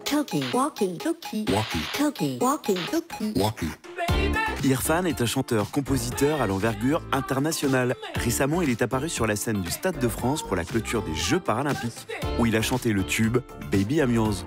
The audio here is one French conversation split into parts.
talking, walking, talkie, Walkie. talking, walking, talkie. Walkie. Irfan est un chanteur-compositeur à l'envergure internationale. Récemment, il est apparu sur la scène du Stade de France pour la clôture des Jeux paralympiques, où il a chanté le tube Baby I'm Yours.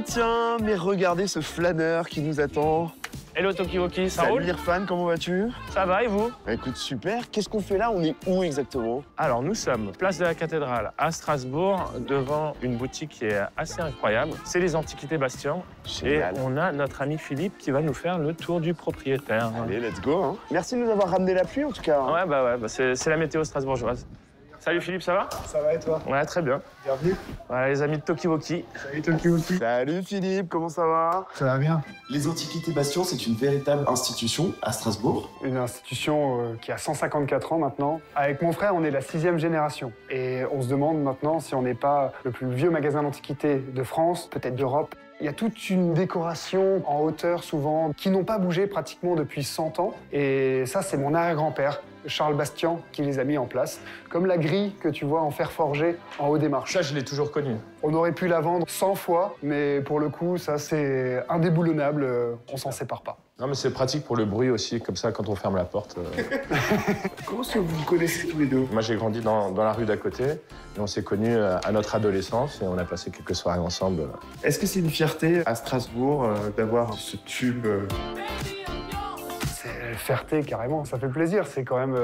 Tiens, mais regardez ce flâneur qui nous attend. Hello Tokiwoki, ça Salut roule? Irfan, comment vas-tu? Ça va et vous? Bah, écoute, super. Qu'est-ce qu'on fait là? On est où exactement? Alors nous sommes place de la Cathédrale à Strasbourg, devant une boutique qui est assez incroyable. C'est les Antiquités Bastien. Génial. Et on a notre ami Philippe qui va nous faire le tour du propriétaire. Allez, let's go. Hein. Merci de nous avoir ramené la pluie en tout cas. Hein. Ouais, c'est la météo strasbourgeoise. Salut Philippe, ça va? Ça va et toi? Ouais, très bien. Bienvenue. Voilà les amis de Tokiwoki. Salut Tokiwoki. Salut Philippe, comment ça va? Ça va bien. Les Antiquités Bastien, c'est une véritable institution à Strasbourg. Une institution qui a 154 ans maintenant. Avec mon frère, on est la 6e génération. Et on se demande maintenant si on n'est pas le plus vieux magasin d'antiquités de France, peut-être d'Europe. Il y a toute une décoration en hauteur souvent, qui n'ont pas bougé pratiquement depuis 100 ans. Et ça, c'est mon arrière-grand-père, Charles Bastian, qui les a mis en place. Comme la grille que tu vois en fer forgé en haut des marches. Ça, je l'ai toujours connu. On aurait pu la vendre 100 fois, mais pour le coup, ça, c'est indéboulonnable. On s'en sépare pas. Non mais c'est pratique pour le bruit aussi, comme ça quand on ferme la porte. Comment est-ce que vous vous connaissez tous les deux? Moi j'ai grandi dans la rue d'à côté, et on s'est connus à notre adolescence et on a passé quelques soirées ensemble. Est-ce que c'est une fierté à Strasbourg d'avoir ce tube C'est une fierté, carrément. Ça fait plaisir. C'est quand même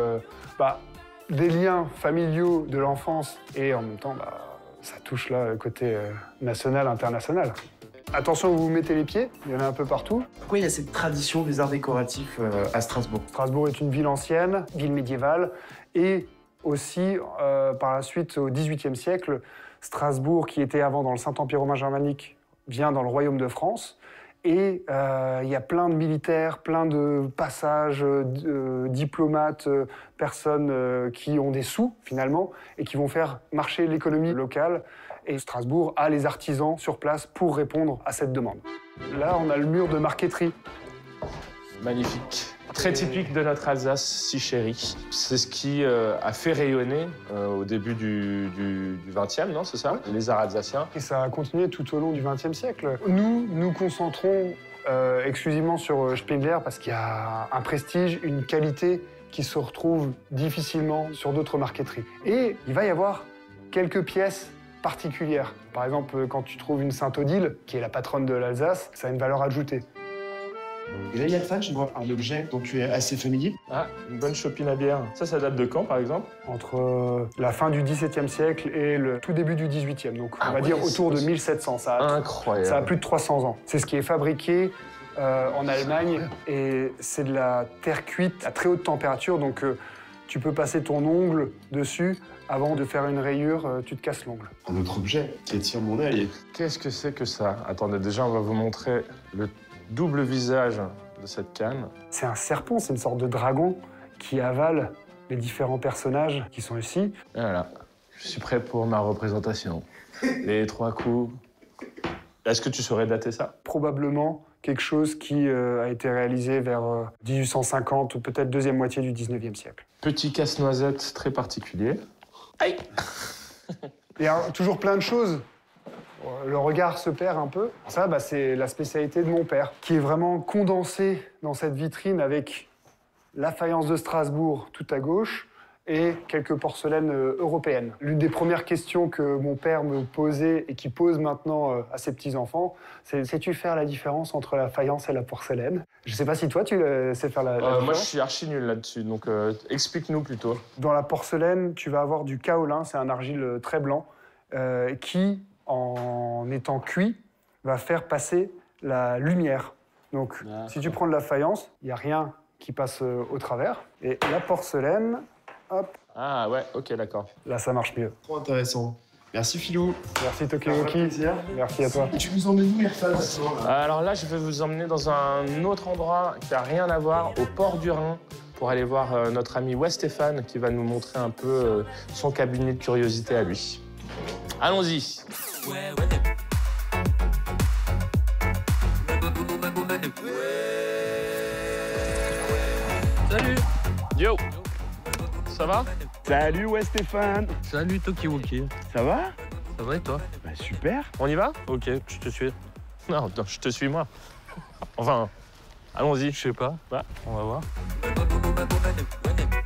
des liens familiaux de l'enfance et en même temps, ça touche là le côté national, international. Attention où vous mettez les pieds, il y en a un peu partout. Pourquoi il y a cette tradition des arts décoratifs à Strasbourg? Strasbourg est une ville ancienne, ville médiévale, et aussi, par la suite, au XVIIIe siècle, Strasbourg, qui était avant dans le Saint-Empire romain germanique, vient dans le Royaume de France. Et il y a plein de militaires, plein de passages, diplomates, personnes qui ont des sous, finalement, et qui vont faire marcher l'économie locale. Et Strasbourg a les artisans sur place pour répondre à cette demande. Là, on a le mur de marqueterie. Magnifique. Très typique de notre Alsace si chérie. C'est ce qui a fait rayonner au début du XXe, non, c'est ça? Les arts alsaciens. Et ça a continué tout au long du XXe siècle. Nous nous concentrons exclusivement sur Spindler parce qu'il y a un prestige, une qualité qui se retrouve difficilement sur d'autres marqueteries. Et il va y avoir quelques pièces particulières. Par exemple, quand tu trouves une Sainte-Odile, qui est la patronne de l'Alsace, ça a une valeur ajoutée. Et là, Irfan, je vois un objet dont tu es assez familier. Ah, une bonne chopine à bière. Ça date de quand, par exemple? Entre la fin du XVIIe siècle et le tout début du XVIIIe. Donc, on va dire autour de 1700. Incroyable. Ça a plus de 300 ans. C'est ce qui est fabriqué en Allemagne et c'est de la terre cuite à très haute température. Donc, tu peux passer ton ongle dessus. Avant de faire une rayure, tu te casses l'ongle. Un autre objet qui attire mon œil. Qu'est-ce que c'est que ça? Attendez, déjà, on va vous montrer le double visage de cette canne. C'est un serpent, c'est une sorte de dragon qui avale les différents personnages qui sont ici. Et voilà, je suis prêt pour ma représentation. Les 3 coups. Est-ce que tu saurais dater ça? Probablement quelque chose qui a été réalisé vers 1850 ou peut-être deuxième moitié du 19e siècle. Petit casse-noisette très particulier. Aïe! Il y a toujours plein de choses. Le regard se perd un peu. Ça, c'est la spécialité de mon père, qui est vraiment condensé dans cette vitrine avec la faïence de Strasbourg tout à gauche et quelques porcelaines européennes. L'une des premières questions que mon père me posait et qui pose maintenant à ses petits-enfants, c'est « Sais-tu faire la différence entre la faïence et la porcelaine ?» Je ne sais pas si toi, tu sais faire la différence. Moi, je suis archi nul là-dessus, donc explique-nous plutôt. Dans la porcelaine, tu vas avoir du kaolin, c'est un argile très blanc, qui, en étant cuit, va faire passer la lumière. Donc, si tu prends de la faïence, il n'y a rien qui passe au travers. Et la porcelaine, hop. Ah ouais, ok, d'accord. Là, ça marche mieux. Trop intéressant. Merci Philou. Merci Tokiwoki. Merci à toi. Et tu nous emmènes où, Irfan? Alors là, je vais vous emmener dans un autre endroit qui n'a rien à voir, au port du Rhin, pour aller voir notre ami Wes Stéphane qui va nous montrer un peu son cabinet de curiosité à lui. Allons-y. Salut. Yo. ça va? Salut, ouais, Stéphane. Salut Tokiwoki. Ça va? Ça va et toi? Bah, super. On y va? Ok, je te suis. Non, je te suis moi. Enfin, allons-y. Je sais pas. Ouais. On va voir.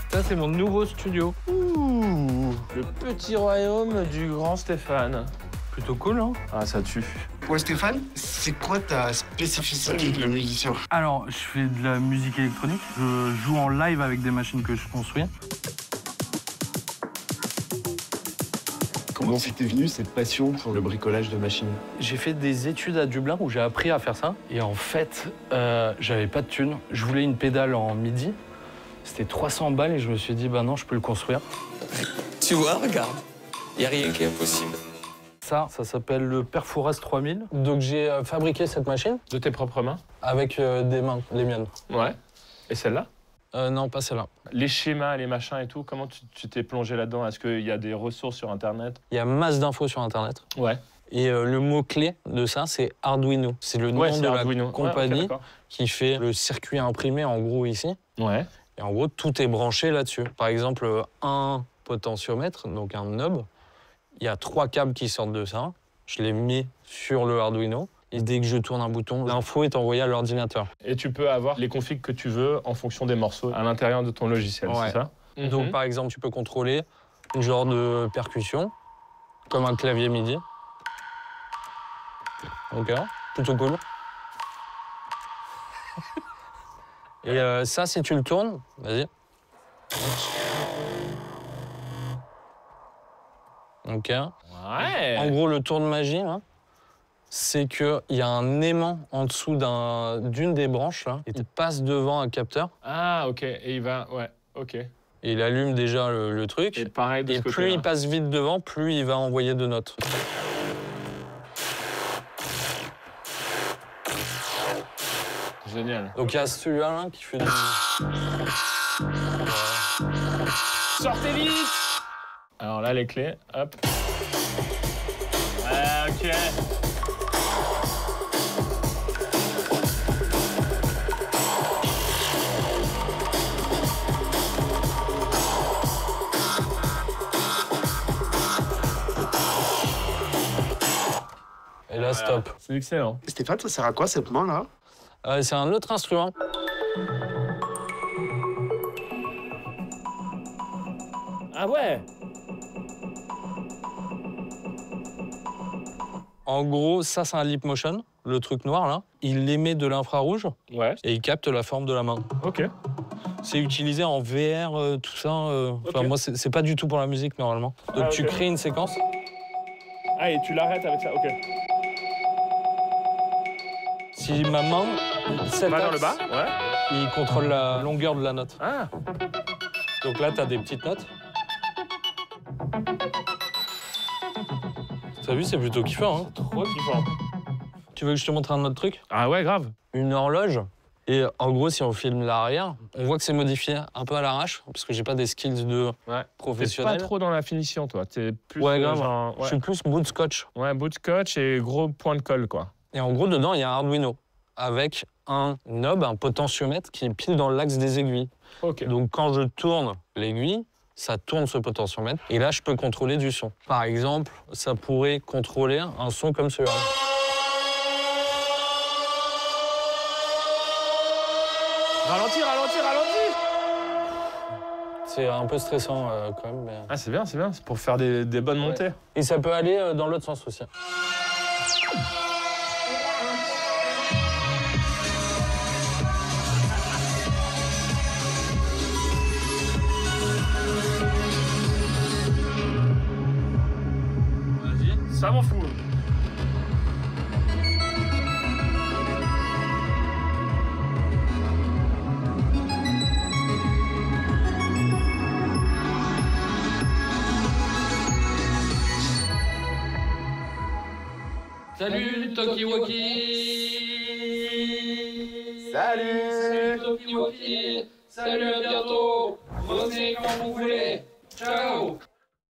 Ça, c'est mon nouveau studio. Ouh, le petit royaume du grand Stéphane. Plutôt cool, hein? Ah, ça tue. Ouais, Stéphane, c'est quoi ta spécificité de musicien? Alors, je fais de la musique électronique. Je joue en live avec des machines que je construis. Comment c'était venu cette passion pour le bricolage de machines? J'ai fait des études à Dublin où j'ai appris à faire ça. Et en fait, j'avais pas de thunes. Je voulais une pédale en MIDI. C'était 300 balles et je me suis dit, bah non, je peux le construire. Tu vois, regarde, il n'y a rien qui est impossible. Ça s'appelle le Perforas 3000. Donc j'ai fabriqué cette machine. De tes propres mains? Avec des mains, les miennes. Ouais. Et celle-là? Non, pas celle-là. Les schémas, les machins et tout, comment tu t'es plongé là-dedans? Est-ce qu'il y a des ressources sur Internet? Il y a masse d'infos sur Internet. Ouais. Et le mot-clé de ça, c'est Arduino. C'est le nom de Arduino. la compagnie ouais, okay, qui fait le circuit imprimé, en gros, ici. Ouais. Et en gros, tout est branché là-dessus. Par exemple, un potentiomètre, donc un knob, il y a 3 câbles qui sortent de ça. Je les mets sur le Arduino. Et dès que je tourne un bouton, l'info est envoyée à l'ordinateur. Et tu peux avoir les configs que tu veux en fonction des morceaux à l'intérieur de ton logiciel, ouais. C'est ça? Donc, par exemple, tu peux contrôler une genre de percussion, comme un clavier MIDI. Ok, plutôt cool. Et ça, si tu le tournes, vas-y. Ok. Ouais. En gros, le tour de magie, là, c'est qu'il y a un aimant en dessous d'une des branches, là, et tu passes devant un capteur. Ah, ok. Et il va... Ouais, ok. Et il allume déjà le truc. Et pareil de ce côté-là. Plus il passe vite devant, plus il va envoyer de notes. Génial. Donc il y a celui-là là, qui fait du... Sortez vite! Alors là, les clés, hop. Ok. Et là, stop. C'est excellent. Stéphane, ça sert à quoi cette main-là? C'est un autre instrument. Ah ouais? En gros, ça, c'est un leap motion, le truc noir, là. Il émet de l'infrarouge Ouais. et il capte la forme de la main. Ok. C'est utilisé en VR, tout ça. Enfin, moi, c'est pas du tout pour la musique, normalement. Donc, Ah, tu ok. crées une séquence. Ah, et tu l'arrêtes avec ça, ok. Si ma main, cet Va vers axe, le bas, ouais. il contrôle la longueur de la note. Ah, Donc là, tu as des petites notes. T'as vu, c'est plutôt kiffant, hein. trop kiffant. Tu veux que je te montre un autre truc? Ah ouais, grave. Une horloge. Et en gros, si on filme l'arrière, on voit que c'est modifié un peu à l'arrache, parce que j'ai pas des skills de Ouais. T'es professionnel. pas trop dans la finition, toi. T'es plus Ouais, grave. genre... Je suis plus bout de scotch. Ouais, bout de scotch et gros point de colle, quoi. Et en gros, dedans, il y a un Arduino avec un knob, un potentiomètre qui est pile dans l'axe des aiguilles. Ok. Donc, quand je tourne l'aiguille, ça tourne ce potentiomètre. Et là, je peux contrôler du son. Par exemple, ça pourrait contrôler un son comme celui-là. Ralentis, ralentis, ralentis! C'est un peu stressant quand même. Mais... Ah, c'est bien, c'est bien. C'est pour faire des bonnes montées. Et ça peut aller dans l'autre sens aussi. Ça m'en fout. Salut Tokiwoki! Salut! Tokiwoki! Salut, à bientôt! Revenez quand vous voulez! Ciao!